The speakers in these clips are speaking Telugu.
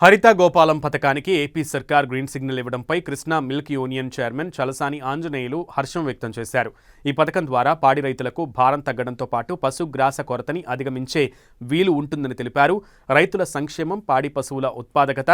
హరిత గోపాలం పథకానికి ఏపీ సర్కార్ గ్రీన్ సిగ్నల్ ఇవ్వడంపై Krishna milk union chairman Chalasani Anjaneyulu హర్షం వ్యక్తం చేశారు. ఈ పథకం ద్వారా పాడి రైతులకు భారం తగ్గడంతో పాటు పశుగ్రాస కొరతని అధిగమించే వీలు ఉంటుందని తెలిపారు. రైతుల సంక్షేమం, పాడి పశువుల ఉత్పాదకత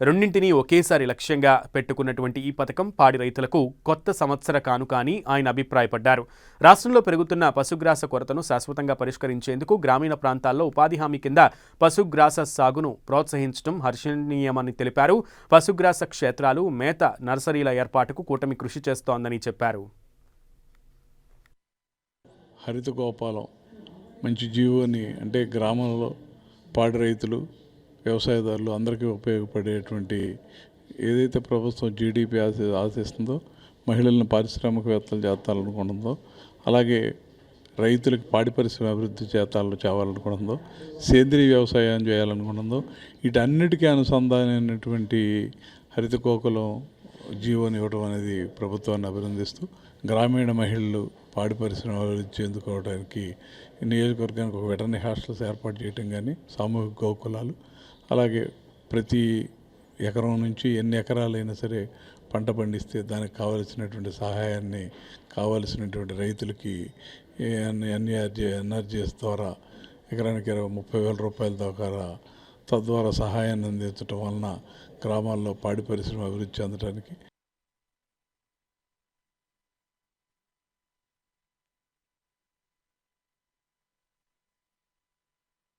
రెండింటినీ ఒకేసారి లక్ష్యంగా పెట్టుకున్నటువంటి ఈ పథకం పాడి రైతులకు కొత్త సంవత్సర కానుక అని ఆయన అభిప్రాయపడ్డారు. రాష్ట్రంలో పెరుగుతున్న పశుగ్రాస కొరతను శాశ్వతంగా పరిష్కరించేందుకు గ్రామీణ ప్రాంతాల్లో ఉపాధి హామీ కింద పశుగ్రాస సాగును ప్రోత్సహించడం హర్షణీయమని తెలిపారు. పశుగ్రాస క్షేత్రాలు, మేత నర్సరీల ఏర్పాటుకు కూటమి కృషి చేస్తోందని చెప్పారు. హరిత గోపాలం మంచి జీవోని అంటే గ్రామంలో పాడి రైతులు, వ్యవసాయదారులు అందరికీ ఉపయోగపడేటువంటి ఏదైతే ప్రభుత్వం జీడీపీ ఆశిస్తుందో, మహిళలను పారిశ్రామికవేత్తలు చేస్తాలనుకుంటుందో, అలాగే రైతులకు పాడి పరిశ్రమ అభివృద్ధి చేయాలనుకుంటుందో, సేంద్రీయ వ్యవసాయం చేయాలనుకుంటుందో, వీటన్నిటికీ అనుసంధానమైనటువంటి హరిత గోకులం జీవోని ఇవ్వడం అనేది ప్రభుత్వాన్ని అభినందిస్తూ, గ్రామీణ మహిళలు పాడి పరిశ్రమ అభివృద్ధి చెందుకోవడానికి నియోజకవర్గానికి ఒక వెటర్నరీ హాస్టల్స్ ఏర్పాటు చేయడం కానీ, సామూహిక గోకులాలు, అలాగే ప్రతి ఎకరం నుంచి ఎన్ని ఎకరాలైనా సరే పంట పండిస్తే దానికి కావలసినటువంటి సహాయాన్ని కావలసినటువంటి రైతులకి ఎన్ఆర్జీఎస్ ద్వారా ఎకరానికి 30,000 రూపాయల దాకా తద్వారా సహాయాన్ని అందించడం వలన గ్రామాల్లో పాడి పరిశ్రమ అభివృద్ధి చెందడానికి